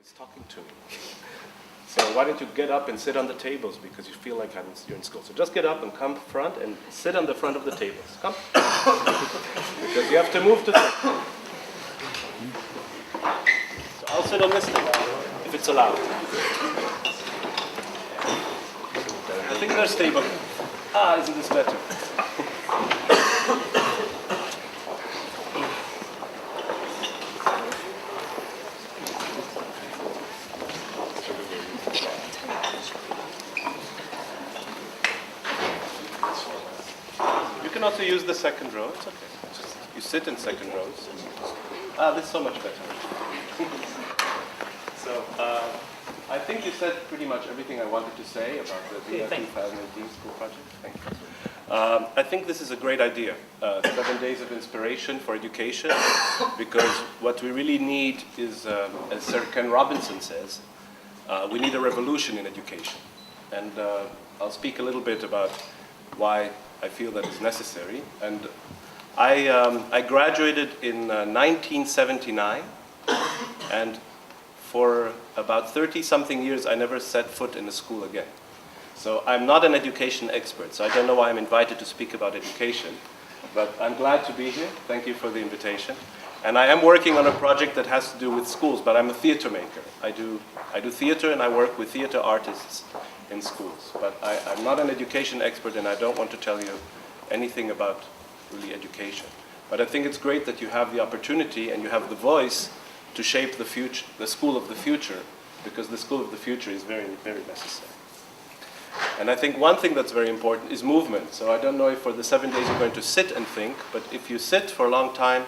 He's talking to me. So why don't you get up and sit on the tables because you feel like you're in school. So just get up and come front and sit on the front of the tables. Come. Because you have to move to the... So I'll sit on this table, if it's allowed. I think they're stable. Isn't this better? You can also use the second row. It's okay. You sit in second rows. This is so much better. So I think you said pretty much everything I wanted to say about the 2018 school project. Thank you. I think this is a great idea. 7 days of inspiration for education, because what we really need is, as Sir Ken Robinson says, we need a revolution in education. And I'll speak a little bit about why I feel that is necessary. And I graduated in 1979, and for about 30-something years I never set foot in a school again. So I'm not an education expert, so I don't know why I'm invited to speak about education, but I'm glad to be here. Thank you for the invitation. And I am working on a project that has to do with schools, but I'm a theater maker. I do theater, and I work with theater artists in schools. But I'm not an education expert, and I don't want to tell you anything about really education. But I think it's great that you have the opportunity and you have the voice to shape the future, the school of the future, because the school of the future is very, very necessary. And I think one thing that's very important is movement. So I don't know if for the 7 days you're going to sit and think, but if you sit for a long time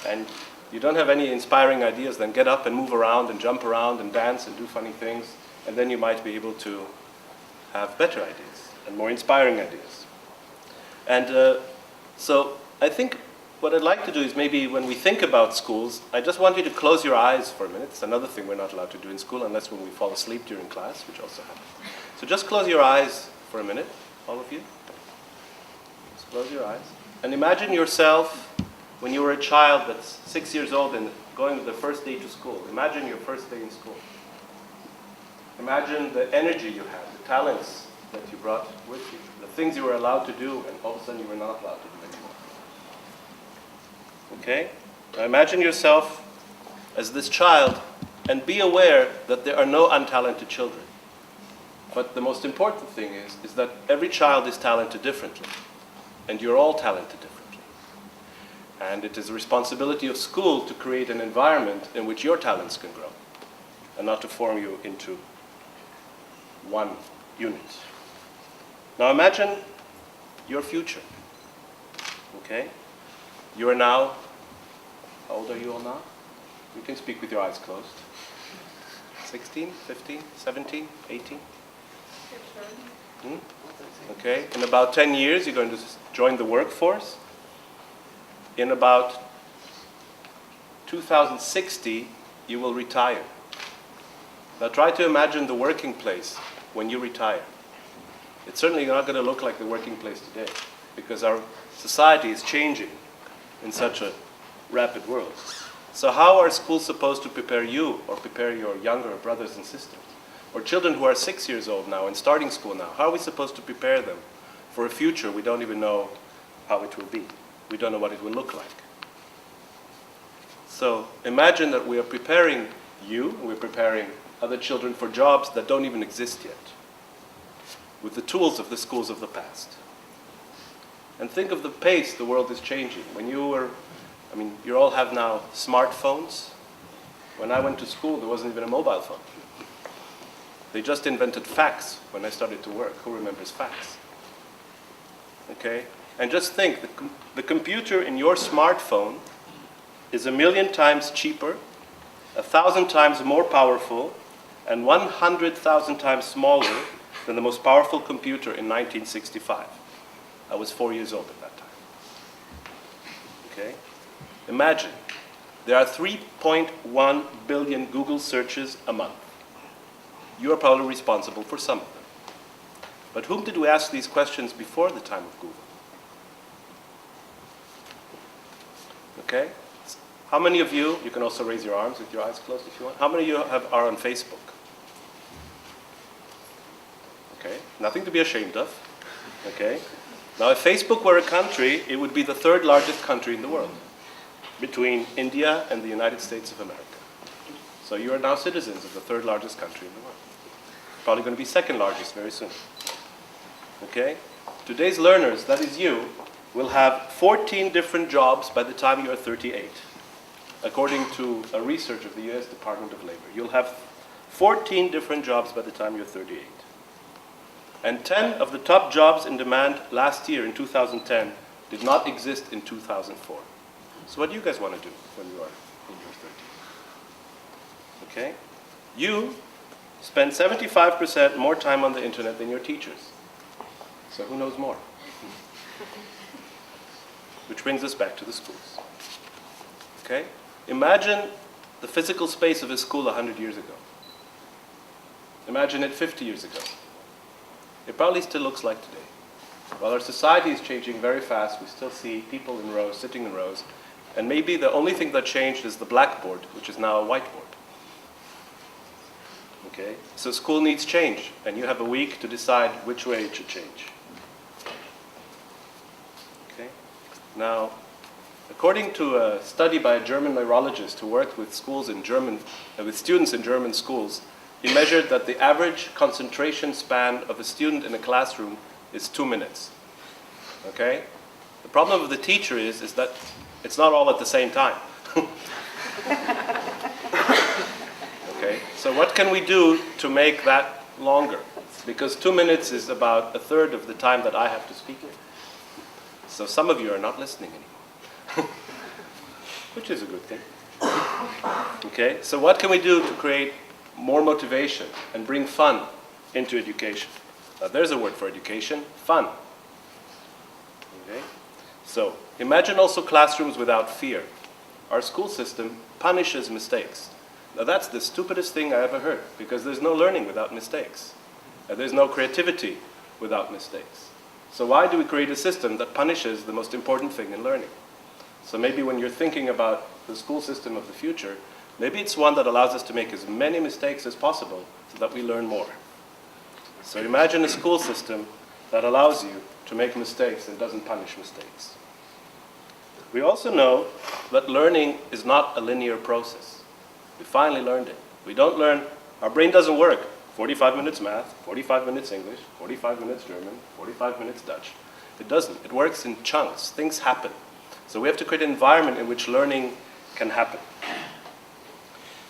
and you don't have any inspiring ideas, then get up and move around and jump around and dance and do funny things, and then you might be able to have better ideas and more inspiring ideas. And so I think what I'd like to do is maybe when we think about schools, I just want you to close your eyes for a minute. It's another thing we're not allowed to do in school unless when we fall asleep during class, which also happens. So just close your eyes for a minute, all of you. Just close your eyes. And imagine yourself when you were a child that's 6 years old and going the first day to school. Imagine your first day in school. Imagine the energy you had, the talents that you brought with you, the things you were allowed to do, and all of a sudden you were not allowed to do anymore. Okay? Now imagine yourself as this child, and be aware that there are no untalented children. But the most important thing is that every child is talented differently, and you're all talented differently. And it is the responsibility of school to create an environment in which your talents can grow, and not to form you into one unit. Now imagine your future, okay? You are now, how old are you all now? You can speak with your eyes closed. 16, 15, 17, 18? Okay, in about 10 years you're going to join the workforce. In about 2060 you will retire. Now try to imagine the working place when you retire. It's certainly not going to look like the working place today, because our society is changing in such a rapid world. So how are schools supposed to prepare you or prepare your younger brothers and sisters? Or children who are 6 years old now and starting school now, how are we supposed to prepare them for a future we don't even know how it will be? We don't know what it will look like. So imagine that we are preparing you, we're preparing other children for jobs that don't even exist yet, with the tools of the schools of the past. And think of the pace the world is changing. When you were, you all have now smartphones. When I went to school, there wasn't even a mobile phone. They just invented fax when I started to work. Who remembers fax? Okay? And just think, the computer in your smartphone is 1,000,000 times cheaper, 1,000 times more powerful, and 100,000 times smaller than the most powerful computer in 1965. I was 4 years old at that time. Okay? Imagine, there are 3.1 billion Google searches a month. You are probably responsible for some of them. But whom did we ask these questions before the time of Google? Okay? How many of you can also raise your arms with your eyes closed if you want. How many of you are on Facebook? Okay, nothing to be ashamed of. Okay, now if Facebook were a country, it would be the third largest country in the world, between India and the United States of America. So you are now citizens of the third largest country in the world. Probably going to be second largest very soon. Okay, today's learners, that is you, will have 14 different jobs by the time you are 38. According to a research of the US Department of Labor, you'll have 14 different jobs by the time you're 38. And 10 of the top jobs in demand last year in 2010 did not exist in 2004. So what do you guys want to do when you are in your 30s? Okay? You spend 75% more time on the internet than your teachers. So who knows more? Which brings us back to the schools. Okay? Imagine the physical space of a school 100 years ago. Imagine it 50 years ago. It probably still looks like today. While our society is changing very fast, we still see people in rows, sitting in rows, and maybe the only thing that changed is the blackboard, which is now a whiteboard. Okay? So school needs change, and you have a week to decide which way it should change. Okay? Now, according to a study by a German neurologist who worked with schools in German, with students in German schools, he measured that the average concentration span of a student in a classroom is 2 minutes. Okay? The problem of the teacher is that it's not all at the same time. Okay? So what can we do to make that longer? Because 2 minutes is about a third of the time that I have to speak. So some of you are not listening anymore. Which is a good thing. Okay? So what can we do to create more motivation and bring fun into education? Now there's a word for education, fun. Okay? So imagine also classrooms without fear. Our school system punishes mistakes. Now that's the stupidest thing I ever heard, because there's no learning without mistakes. And there's no creativity without mistakes. So why do we create a system that punishes the most important thing in learning? So maybe when you're thinking about the school system of the future, maybe it's one that allows us to make as many mistakes as possible so that we learn more. So imagine a school system that allows you to make mistakes and doesn't punish mistakes. We also know that learning is not a linear process. We finally learned it. We don't learn, our brain doesn't work. 45 minutes math, 45 minutes English, 45 minutes German, 45 minutes Dutch. It doesn't. It works in chunks. Things happen. So we have to create an environment in which learning can happen.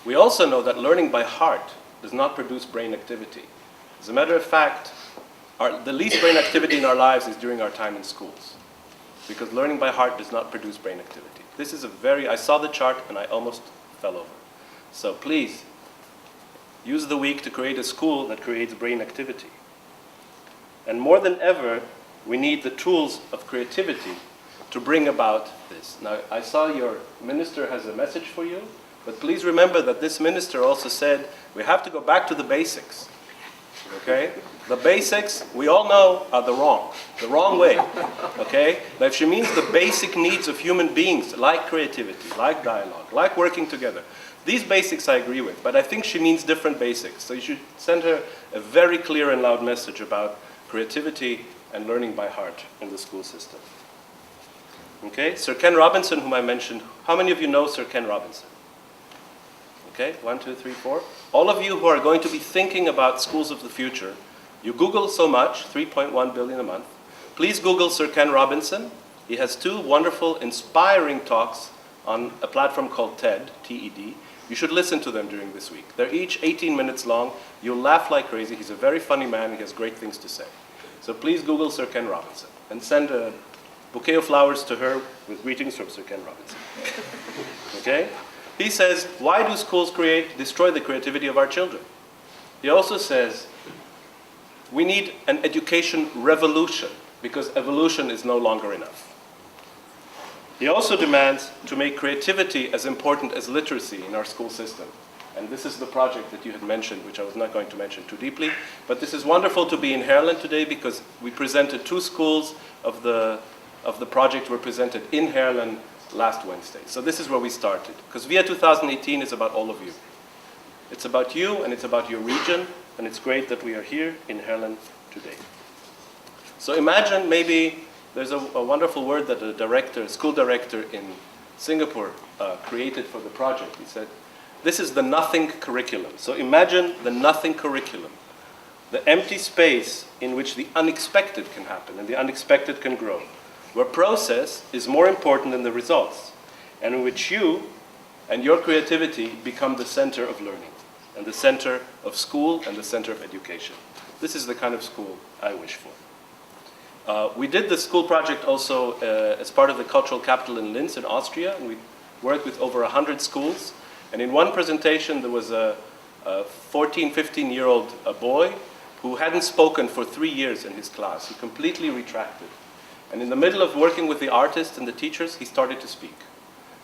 We also know that learning by heart does not produce brain activity. As a matter of fact, the least brain activity in our lives is during our time in schools, because learning by heart does not produce brain activity. This is I saw the chart and I almost fell over. So please, use the week to create a school that creates brain activity. And more than ever, we need the tools of creativity to bring about this. Now, I saw your minister has a message for you. But please remember that this minister also said we have to go back to the basics. Okay? The basics, we all know, are the wrong way. Okay? Now if she means the basic needs of human beings, like creativity, like dialogue, like working together, these basics I agree with, but I think she means different basics. So you should send her a very clear and loud message about creativity and learning by heart in the school system. Okay? Sir Ken Robinson, whom I mentioned, how many of you know Sir Ken Robinson? Okay, 1, 2, 3, 4. All of you who are going to be thinking about schools of the future, you Google so much, 3.1 billion a month. Please Google Sir Ken Robinson. He has 2 wonderful, inspiring talks on a platform called TED, T-E-D. You should listen to them during this week. They're each 18 minutes long. You'll laugh like crazy. He's a very funny man. He has great things to say. So please Google Sir Ken Robinson and send a bouquet of flowers to her with greetings from Sir Ken Robinson. Okay? He says, why do schools destroy the creativity of our children? He also says, we need an education revolution because evolution is no longer enough. He also demands to make creativity as important as literacy in our school system. And this is the project that you had mentioned, which I was not going to mention too deeply. But this is wonderful to be in Haarlem today because we presented 2 schools of the project were presented in Haarlem last Wednesday. So this is where we started, because VIA 2018 is about all of you. It's about you, and it's about your region, and it's great that we are here in Herlen today. So imagine maybe there's a wonderful word that a school director in Singapore created for the project. He said, this is the nothing curriculum. So imagine the nothing curriculum, the empty space in which the unexpected can happen and the unexpected can grow, where process is more important than the results, and in which you and your creativity become the center of learning, and the center of school, and the center of education. This is the kind of school I wish for. We did the school project also as part of the cultural capital in Linz in Austria, and we worked with over 100 schools. And in one presentation, there was a 14, 15-year-old boy who hadn't spoken for 3 years in his class. He completely retracted. And in the middle of working with the artists and the teachers, he started to speak.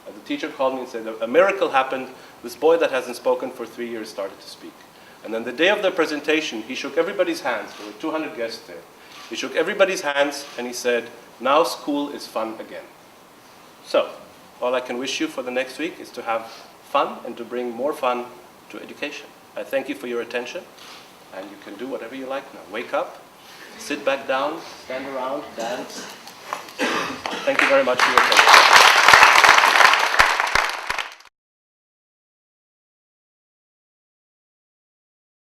And the teacher called me and said, a miracle happened. This boy that hasn't spoken for 3 years started to speak. And then the day of the presentation, he shook everybody's hands. There were 200 guests there. He shook everybody's hands and he said, now school is fun again. So, all I can wish you for the next week is to have fun and to bring more fun to education. I thank you for your attention, and you can do whatever you like now. Wake up, sit back down, stand around, dance. Thank you very much for your attention.